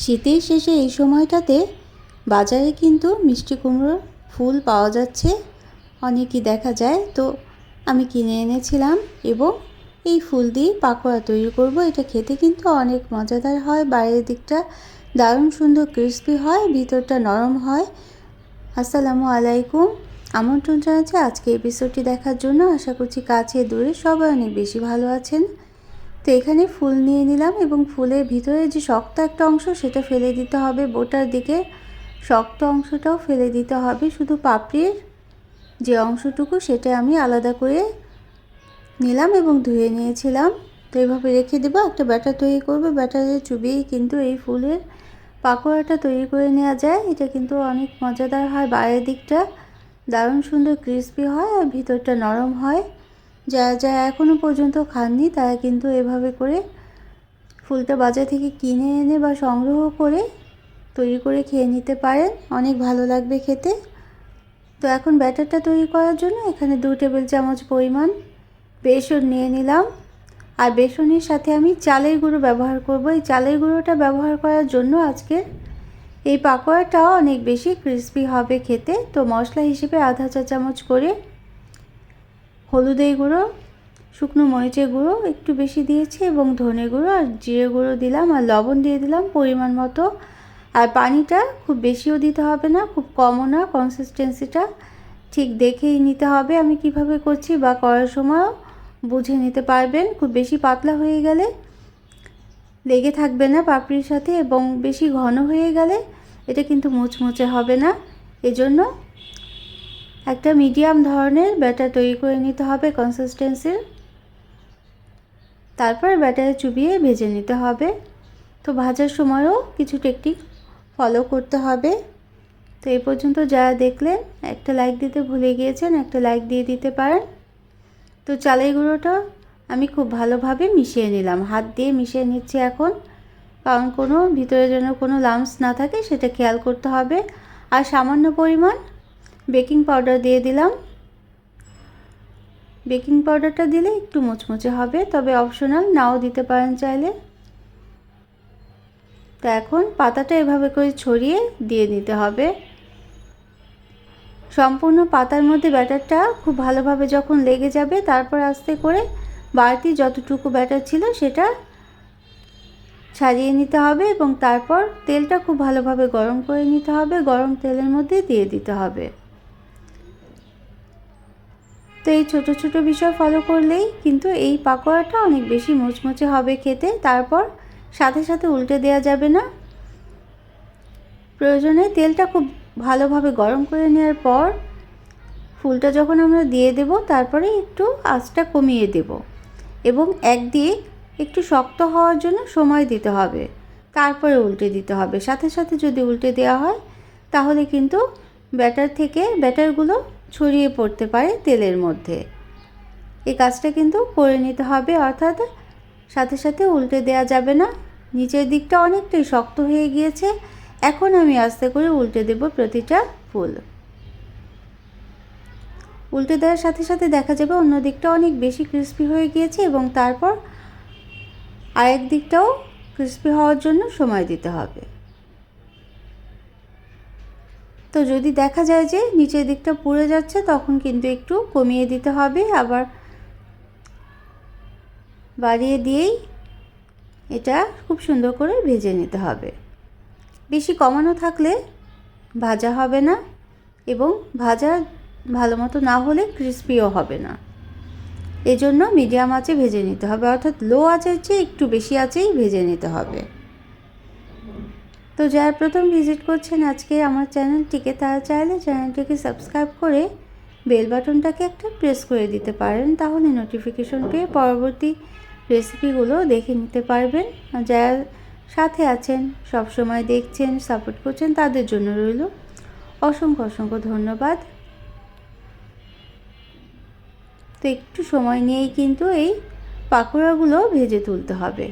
শীতের শেষে এই সময়টাতে বাজারে কিন্তু মিষ্টি কুমড়োর ফুল পাওয়া যাচ্ছে, অনেকই দেখা যায়। তো আমি কিনে এনেছিলাম এবং এই ফুল দিয়ে পাকোড়া তৈরি করব। এটা খেতে কিন্তু অনেক মজাদার হয়, বাইরের দিকটা দারুণ সুন্দর ক্রিস্পি হয়, ভিতরটা নরম হয়। আসসালামু আলাইকুম, আমন্ত্রণ জানাচ্ছি আজকে এপিসোডটি দেখার জন্য। আশা করছি কাছে দূরে সবাই অনেক বেশি ভালো আছেন। তো এখানে ফুল নিয়ে নিলাম এবং ফুলের ভিতরে যে শক্ত একটা অংশ সেটা ফেলে দিতে হবে, বোটার দিকে শক্ত অংশটাও ফেলে দিতে হবে। শুধু পাপড়ির যে অংশটুকু সেটা আমি আলাদা করে নিলাম এবং ধুয়ে নিয়েছিলাম। তো এইভাবে রেখে দেবো। একটা ব্যাটার তৈরি করবে, ব্যাটারে চুবিয়েই কিন্তু এই ফুলের পাকোড়াটা তৈরি করে নেওয়া যায়। এটা কিন্তু অনেক মজাদার হয়, বাইরের দিকটা দারুণ সুন্দর ক্রিস্পি হয় আর ভিতরটা নরম হয়। যারা এখনও পর্যন্ত খাননি তারা কিন্তু এভাবে করে ফুলটা বাজার থেকে কিনে এনে বা সংগ্রহ করে তৈরি করে খেয়ে নিতে পারেন, অনেক ভালো লাগবে খেতে। তো এখন ব্যাটারটা তৈরি করার জন্য এখানে 2 টেবিল চামচ পরিমাণ বেসন নিয়ে নিলাম। আর বেসনের সাথে আমি চালের গুঁড়ো ব্যবহার করব। এই চালের গুঁড়োটা ব্যবহার করার জন্য আজকে এই পাকোড়াটাও অনেক বেশি ক্রিস্পি হবে খেতে। তো মশলা হিসেবে আধা চা চামচ করে হলুদের গুঁড়ো, শুকনো মরিচের গুঁড়ো একটু বেশি দিয়েছি এবং ধনে গুঁড়ো আর জিরে গুঁড়ো দিলাম, আর লবণ দিয়ে দিলাম পরিমাণ মতো। আর পানিটা খুব বেশিও দিতে হবে না, খুব কমও না, কনসিস্টেন্সিটা ঠিক দেখেই নিতে হবে। আমি কিভাবে করছি বা করার সময়ও বুঝে নিতে পারবেন। খুব বেশি পাতলা হয়ে গেলে লেগে থাকবে না পাপড়ির সাথে, এবং বেশি ঘন হয়ে গেলে এটা কিন্তু মুচমুচে হবে না। এজন্য একটা মিডিয়াম ধরনের ব্যাটার তৈরি করে নিতে হবে কনসিস্টেন্সির। তারপর ব্যাটারে চুবিয়ে ভেজে নিতে হবে। তো ভাজার সময়ও কিছু টেকনিক ফলো করতে হবে। তো এই পর্যন্ত যারা দেখলেন, একটা লাইক দিতে ভুলে গিয়েছেন, একটা লাইক দিয়ে দিতে পারেন। তো চালের গুঁড়োটা আমি খুব ভালোভাবে মিশিয়ে নিলাম, হাত দিয়ে মিশিয়ে নিচ্ছি এখন, কারণ ভিতরে যেন কোনো লাম্পস না থাকে সেটা খেয়াল করতে হবে। আর সামান্য পরিমাণ বেকিং পাউডার দিয়ে দিলাম। বেকিং পাউডারটা দিলে একটু মুচমুচে হবে, তবে অপশনাল, নাও দিতে পারেন চাইলে। তো এখন পাতাটা এভাবে করে ছড়িয়ে দিয়ে দিতে হবে। সম্পূর্ণ পাতার মধ্যে ব্যাটারটা খুব ভালোভাবে যখন লেগে যাবে, তারপর আস্তে করে বাড়তি যতটুকু ব্যাটার ছিল সেটা ছাড়িয়ে নিতে হবে এবং তারপর তেলটা খুব ভালোভাবে গরম করে নিতে হবে, গরম তেলের মধ্যে দিয়ে দিতে হবে। তো এই ছোট ছোট বিষয় ফলো করলেই কিন্তু এই পাকোড়াটা অনেক বেশি মুচমুচে হবে খেতে। তারপর সাথে সাথে উল্টে দেওয়া যাবে না, প্রয়োজনে তেলটা খুব ভালোভাবে গরম করে নেওয়ার পর ফুলটা যখন আমরা দিয়ে দেব, তারপরে একটু আঁচটা কমিয়ে দেব এবং একদিক একটু শক্ত হওয়ার জন্য সময় দিতে হবে, তারপরে উল্টে দিতে হবে। সাথে সাথে যদি উল্টে দেওয়া হয় তাহলে কিন্তু ব্যাটারগুলো ছড়িয়ে পড়তে পারে তেলের মধ্যে। এই কাজটা কিন্তু করে নিতে হবে, অর্থাৎ সাথে সাথে উল্টে দেওয়া যাবে না। নিচের দিকটা অনেকটাই শক্ত হয়ে গিয়েছে, এখন আমি আস্তে করে উল্টে দেব প্রতিটা ফুল। উল্টে দেওয়ার সাথে সাথে দেখা যাবে অন্য দিকটা অনেক বেশি ক্রিস্পি হয়ে গিয়েছে এবং তারপর আরেক দিকটাও ক্রিস্পি হওয়ার জন্য সময় দিতে হবে। তো যদি দেখা যায় যে নিচের দিকটা পুড়ে যাচ্ছে, তখন কিন্তু একটু কমিয়ে দিতে হবে, আবার বাড়িয়ে দিয়েই এটা খুব সুন্দর করে ভেজে নিতে হবে। বেশি কমানো থাকলে ভাজা হবে না এবং ভাজা ভালো মতো না হলে ক্রিস্পিও হবে না। এজন্য মিডিয়াম আঁচে ভেজে নিতে হবে, অর্থাৎ লো আঁচের চেয়ে একটু বেশি আঁচেই ভেজে নিতে হবে। তো যারা প্রথম ভিজিট করছেন আজকে আমার চ্যানেলটিকে, তারা চাইলে চ্যানেলটিকে সাবস্ক্রাইব করে বেল বাটনটাকে একটা প্রেস করে দিতে পারেন, তাহলে নোটিফিকেশন পেয়ে পরবর্তী রেসিপিগুলো দেখে নিতে পারবেন। আর যারা সাথে আছেন, সব সময় দেখছেন, সাপোর্ট করছেন, তাদের জন্য রইল অসংখ্য অসংখ্য ধন্যবাদ। তো একটু সময় নিয়েই কিন্তু এই পাকোড়াগুলো ভেজে তুলতে হবে।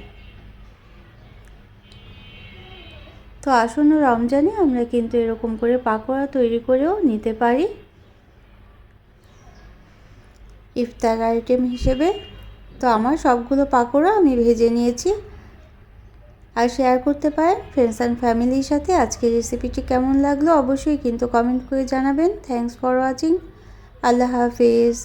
তো আসন্ন রমজানে আমরা কিন্তু এরকম করে পাকোড়া তৈরি করেও নিতে পারি ইফতার আইটেম হিসেবে। তো আমার সবগুলো পাকোড়া আমি ভেজে নিয়েছি, আর শেয়ার করতে পারেন ফ্রেন্ডস অ্যান্ড ফ্যামিলির সাথে। আজকের রেসিপিটি কেমন লাগলো অবশ্যই কিন্তু কমেন্ট করে জানাবেন। Thanks for watching. আল্লাহ হাফেজ।